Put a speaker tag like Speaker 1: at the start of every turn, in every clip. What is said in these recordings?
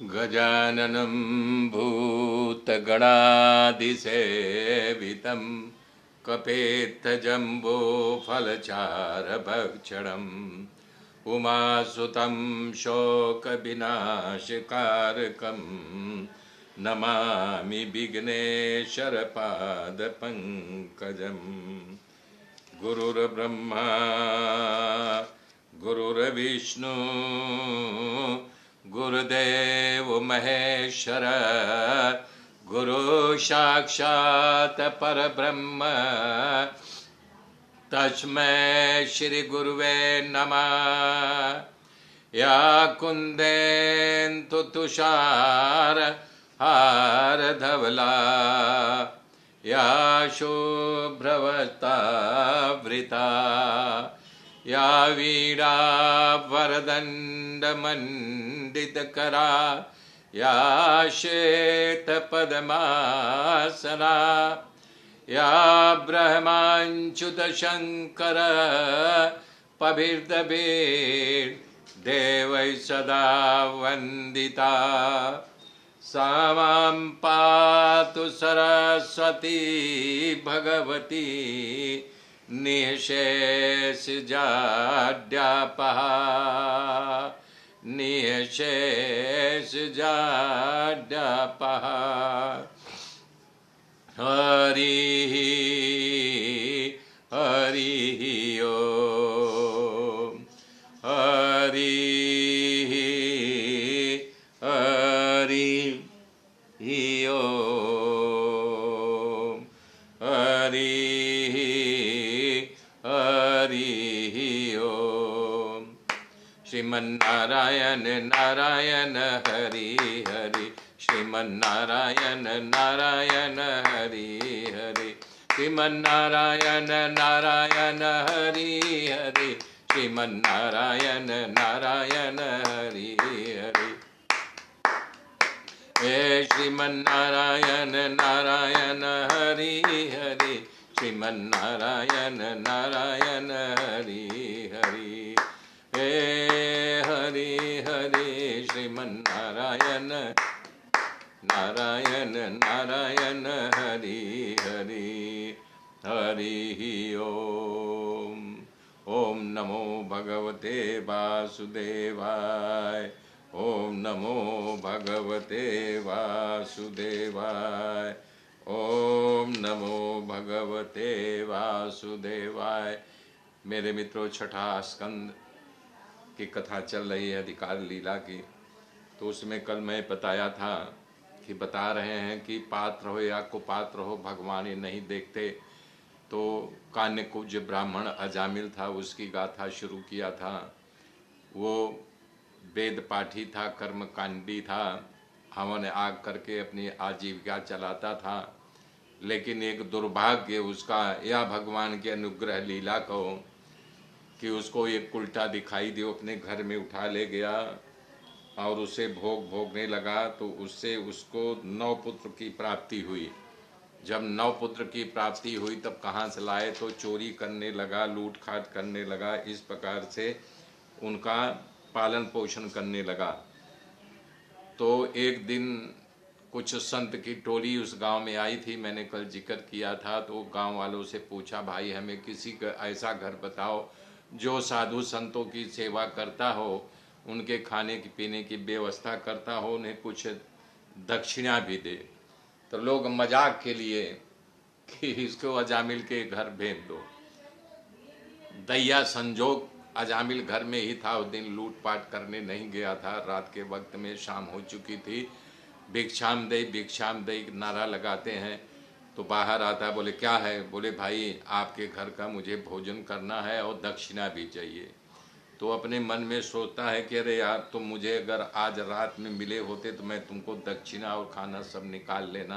Speaker 1: गजाननं भूतगणाधिसेवितं कपेत्थजम्बोफलचारभक्षणम् उमासुतं शोकविनाशकारकं नमामि विघ्नेश्वरपादपङ्कजम्। गुरुर्ब्रह्मा गुरुर्विष्णु गुरुदेव महेश्वर गुरु साक्षात् परब्रह्म तस्मै श्री गुरुवे नमः। या कुन्देन्दु तुषार हारधवला या शुभ्रवस्त्रावृता या वीणा वरदण्डमण्डितकरा या श्वेतपद्मासना या ब्रह्माच्युतशङ्कर पवित्रभिर्देवैः सदा वन्दिता। सा मां पातु सरस्वती भगवती निःशेषजाड्यापः निःशेषजाड्यापः। हरि हरि ओम हरि हरि ओम हरि हरि ओम। श्रीमन्नारायण नारायण हरि हरि श्रीमन्नारायण नारायण हरि हरि श्रीमन्नारायण नारायण हरि हरि श्रीमन्नारायण नारायण हरि हरि। हे श्रीमन्नारायण नारायण हरि हरि श्रीमन्नारायण नारायण हरि हरि। हे हरि हरि श्रीमन्नारायण नारायण नारायण हरि हरि हरि ओम। ओम नमो भगवते वासुदेवाय ओम नमो भगवते वासुदेवाय ओम नमो भगवते वासुदेवाय। मेरे मित्रों, छठा स्कंद की कथा चल रही है अधिकार लीला की। तो उसमें कल मैं बताया था कि बता रहे हैं कि पात्र हो या कुपात्र हो भगवान ये नहीं देखते। तो कान्यकुब्ज ब्राह्मण अजामिल था, उसकी गाथा शुरू किया था। वो वेद पाठी था, कर्मकांडी था, हवन आग करके अपनी आजीविका चलाता था। लेकिन एक दुर्भाग्य उसका या भगवान के अनुग्रह लीला कहो कि उसको एक उल्टा दिखाई दे, अपने घर में उठा ले गया और उसे भोग भोगने लगा। तो उससे उसको 9 पुत्र की प्राप्ति हुई। जब 9 पुत्र की प्राप्ति हुई तब कहाँ से लाए, तो चोरी करने लगा, लूट खाट करने लगा, इस प्रकार से उनका पालन पोषण करने लगा। तो एक दिन कुछ संत की टोली उस गांव में आई थी, मैंने कल जिक्र किया था। तो गांव वालों से पूछा, भाई हमें किसी का ऐसा घर बताओ जो साधु संतों की सेवा करता हो, उनके खाने की पीने की व्यवस्था करता हो, उन्हें कुछ दक्षिणा भी दे। तो लोग मजाक के लिए कि इसको अजामिल के घर भेज दो। दैया संजोग अजामिल घर में ही था, उस दिन लूटपाट करने नहीं गया था। रात के वक्त में शाम हो चुकी थी। भिक्षाम दई नारा लगाते हैं। तो बाहर आता, बोले क्या है? बोले भाई आपके घर का मुझे भोजन करना है और दक्षिणा भी चाहिए। तो अपने मन में सोचता है कि अरे यार, तुम मुझे अगर आज रात में मिले होते तो मैं तुमको दक्षिणा और खाना सब निकाल लेना।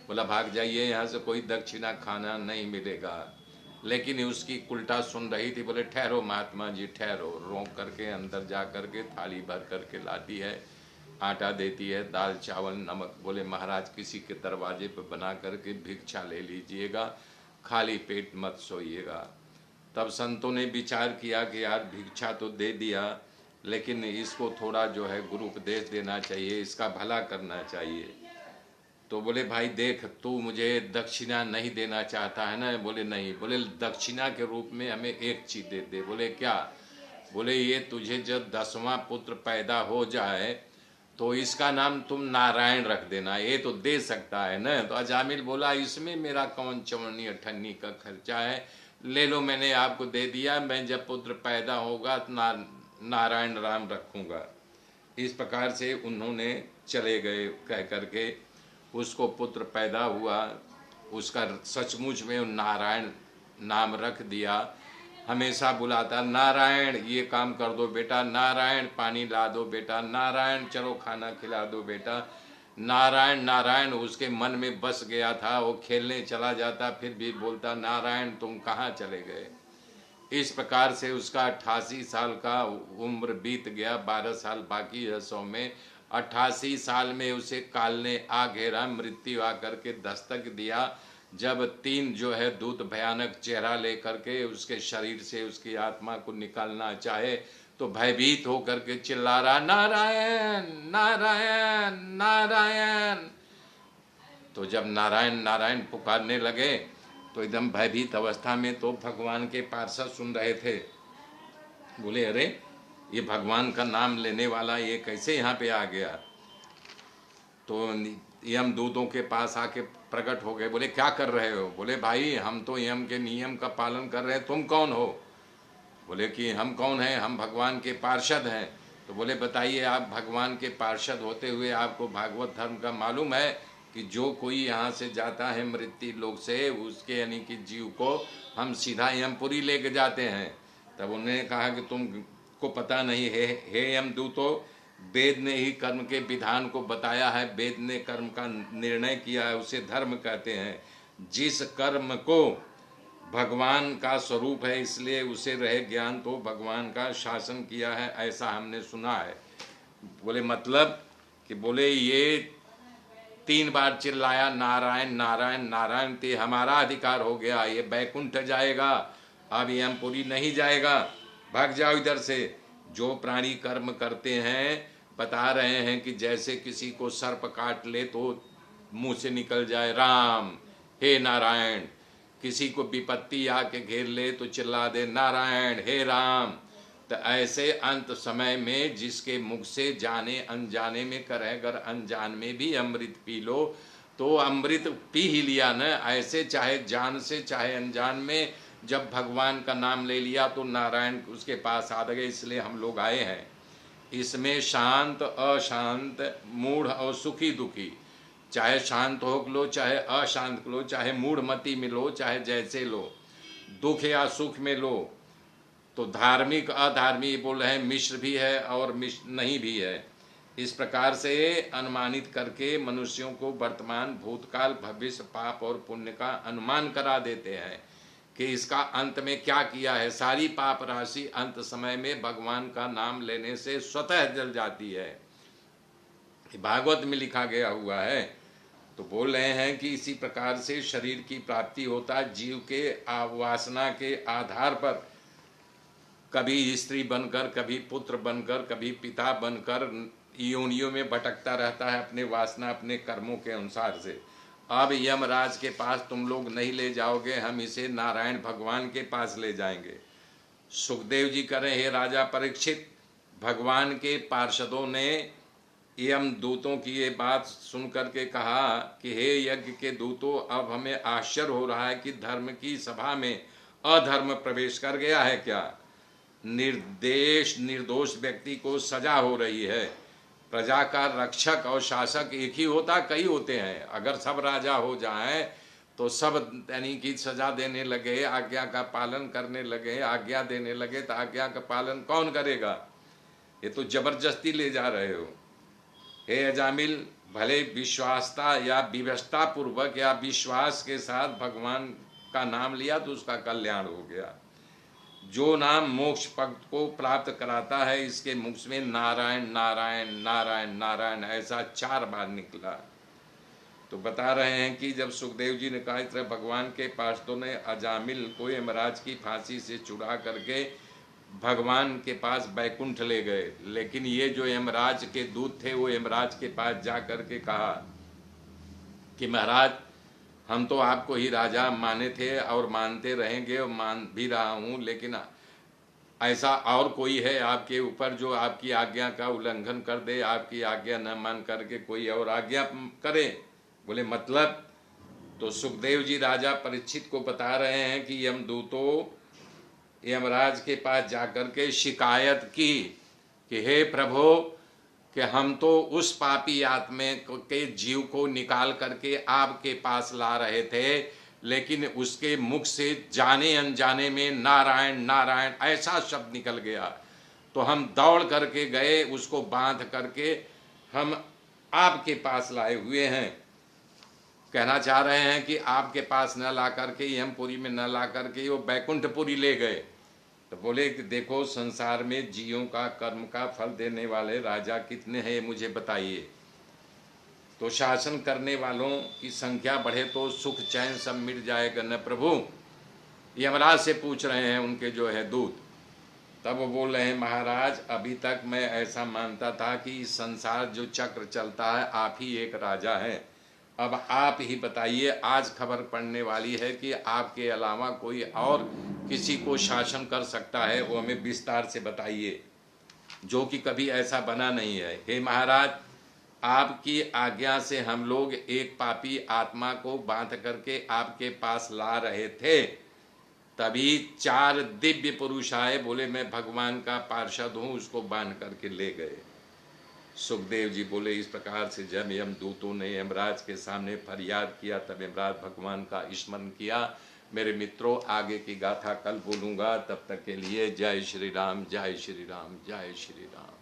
Speaker 1: बोला भाग जाइए यहाँ से, कोई दक्षिणा खाना नहीं मिलेगा। लेकिन उसकी उल्टा सुन रही थी। बोले ठहरो महात्मा जी ठहरो। रोक करके अंदर जा करके थाली भर करके लाती है, आटा देती है, दाल चावल नमक। बोले महाराज किसी के दरवाजे पर बना करके भिक्षा ले लीजिएगा, खाली पेट मत सोइएगा। तब संतों ने विचार किया कि यार भिक्षा तो दे दिया, लेकिन इसको थोड़ा जो है गुरु उपदेश देना चाहिए, इसका भला करना चाहिए। तो बोले भाई देख, तू मुझे दक्षिणा नहीं देना चाहता है ना? बोले नहीं। बोले दक्षिणा के रूप में हमें एक चीज दे दे। बोले क्या? बोले ये तुझे जब 10वां पुत्र पैदा हो जाए तो इसका नाम तुम नारायण रख देना, ये तो दे सकता है ना? तो अजामिल बोला इसमें मेरा कौन चवन्नी अठन्नी का खर्चा है, ले लो, मैंने आपको दे दिया, मैं जब पुत्र पैदा होगा तो नारायण राम रखूंगा। इस प्रकार से उन्होंने चले गए कह करके, उसको पुत्र पैदा हुआ, उसका सचमुच में नारायण नाम रख दिया। हमेशा बुलाता, नारायण ये काम कर दो बेटा, नारायण पानी ला दो बेटा, नारायण चलो खाना खिला दो बेटा, नारायण नारायण उसके मन में बस गया था। वो खेलने चला जाता फिर भी बोलता नारायण तुम कहाँ चले गए। इस प्रकार से उसका 88 साल का उम्र बीत गया, 12 साल बाकी है 100 में। 88 साल में उसे काल ने आ घेरा, मृत्यु आकर के दस्तक दिया। जब 3 जो है दूत भयानक चेहरा लेकर के उसके शरीर से उसकी आत्मा को निकालना चाहे तो भयभीत होकर के चिल्ला रहा नारायण नारायण नारायण। तो जब नारायण नारायण पुकारने लगे तो एकदम भयभीत अवस्था में तो भगवान के पार्षद सुन रहे थे। बोले अरे ये भगवान का नाम लेने वाला ये कैसे यहाँ पे आ गया? तो यम दूतों के पास आके प्रकट हो गए। बोले क्या कर रहे हो? बोले भाई हम तो यम के नियम का पालन कर रहे हैं, तुम कौन हो? बोले कि हम कौन हैं? हम भगवान के पार्षद हैं। तो बोले बताइए, आप भगवान के पार्षद होते हुए आपको भागवत धर्म का मालूम है कि जो कोई यहाँ से जाता है मृत्यु लोक से, उसके यानी कि जीव को हम सीधा यमपुरी लेके जाते हैं। तब उन्होंने कहा कि तुमको पता नहीं है हे यमदूतो, वेद ने ही कर्म के विधान को बताया है, वेद ने कर्म का निर्णय किया है, उसे धर्म कहते हैं। जिस कर्म को भगवान का स्वरूप है इसलिए उसे रहे ज्ञान, तो भगवान का शासन किया है, ऐसा हमने सुना है। बोले मतलब कि बोले ये 3 बार चिल्लाया नारायण नारायण नारायण, ते हमारा अधिकार हो गया, ये बैकुंठ जाएगा, अब यमपुरी नहीं जाएगा, भाग जाओ इधर से। जो प्राणी कर्म करते हैं, बता रहे हैं कि जैसे किसी को सर्प काट ले तो मुंह से निकल जाए राम हे नारायण, किसी को विपत्ति आके घेर ले तो चिल्ला दे नारायण हे राम। तो ऐसे अंत समय में जिसके मुख से जाने अनजाने में करे, अगर अनजान में भी अमृत पी लो तो अमृत पी ही लिया न। ऐसे चाहे जान से चाहे अनजान में जब भगवान का नाम ले लिया तो नारायण उसके पास आ गए। इसलिए हम लोग आए हैं। इसमें शांत अशांत, मूढ़ और सुखी दुखी, चाहे शांत हो लो चाहे अशांत लो, चाहे मूढ़मती में लो चाहे जैसे लो, दुख या सुख में लो, तो धार्मिक अधार्मिक बोल रहे हैं, मिश्र भी है और मिश्र नहीं भी है। इस प्रकार से अनुमानित करके मनुष्यों को वर्तमान भूतकाल भविष्य पाप और पुण्य का अनुमान करा देते हैं कि इसका अंत में क्या किया है। सारी पाप राशि अंत समय में भगवान का नाम लेने से स्वतः जल जाती है, भागवत में लिखा गया हुआ है। तो बोल रहे हैं कि इसी प्रकार से शरीर की प्राप्ति होता है। जीव के वासना के आधार पर कभी स्त्री बनकर, कभी पुत्र बनकर, कभी पिता बनकर योनियों में भटकता रहता है अपने वासना अपने कर्मों के अनुसार से। अब यमराज के पास तुम लोग नहीं ले जाओगे, हम इसे नारायण भगवान के पास ले जाएंगे। सुखदेव जी करें हे राजा परीक्षित, भगवान के पार्षदों ने यम दूतों की ये बात सुन करके कहा कि हे यज्ञ के दूतों, अब हमें आश्चर्य हो रहा है कि धर्म की सभा में अधर्म प्रवेश कर गया है क्या? निर्देश निर्दोष व्यक्ति को सजा हो रही है। प्रजा का रक्षक और शासक एक ही होता, कई होते हैं। अगर सब राजा हो जाएं तो सब यानी कि सजा देने लगे, आज्ञा का पालन करने लगे, आज्ञा देने लगे, तो आज्ञा का पालन कौन करेगा? ये तो जबरदस्ती ले जा रहे हो। हे अजामिल, भले विश्वासता या विवशता पूर्वक या विश्वास के साथ भगवान का नाम लिया तो उसका कल्याण हो गया। जो नाम मोक्ष पद को प्राप्त कराता है, इसके मुख में नारायण नारायण नारायण नारायण ऐसा 4 बार निकला। तो बता रहे हैं कि जब सुखदेव जी ने कहा, इस भगवान के पार्षदों ने अजामिल को यमराज की फांसी से छुड़ा करके भगवान के पास बैकुंठ ले गए। लेकिन ये जो यमराज के दूत थे वो यमराज के पास जा कर के कहा कि महाराज, हम तो आपको ही राजा माने थे और मानते रहेंगे और मान भी रहा हूँ, लेकिन ऐसा और कोई है आपके ऊपर जो आपकी आज्ञा का उल्लंघन कर दे, आपकी आज्ञा न मान करके कोई और आज्ञा करे? बोले मतलब? तो सुखदेव जी राजा परीक्षित को बता रहे हैं कि यमदूतों यमराज के पास जाकर के शिकायत की कि हे प्रभु, कि हम तो उस पापी आत्मे के जीव को निकाल करके आपके पास ला रहे थे, लेकिन उसके मुख से जाने अनजाने में नारायण नारायण ऐसा शब्द निकल गया, तो हम दौड़ करके गए, उसको बांध करके हम आपके पास लाए हुए हैं। कहना चाह रहे हैं कि आपके पास न ला करके, यमपुरी में न ला करके वो बैकुंठपुरी ले गए। तो बोले कि देखो, संसार में जीवों का कर्म का फल देने वाले राजा कितने हैं मुझे बताइए। तो शासन करने वालों की संख्या बढ़े तो सुख चैन सब मिट जाएगा न प्रभु? यमराज से पूछ रहे हैं उनके जो है दूत। तब वो बोल रहे हैं, महाराज अभी तक मैं ऐसा मानता था कि इस संसार जो चक्र चलता है आप ही एक राजा हैं। अब आप ही बताइए, आज खबर पड़ने वाली है कि आपके अलावा कोई और किसी को शासन कर सकता है, वो हमें विस्तार से बताइए, जो कि कभी ऐसा बना नहीं है। हे महाराज, आपकी आज्ञा से हम लोग एक पापी आत्मा को बांध करके आपके पास ला रहे थे, तभी 4 दिव्य पुरुष आए, बोले मैं भगवान का पार्षद हूँ, उसको बांध करके ले गए। सुखदेव जी बोले, इस प्रकार से जब यमदूतों ने यमराज के सामने फरियाद किया, तब यमराज भगवान का स्मरण किया। मेरे मित्रों, आगे की गाथा कल बोलूँगा, तब तक के लिए जय श्री राम, जय श्री राम, जय श्री राम।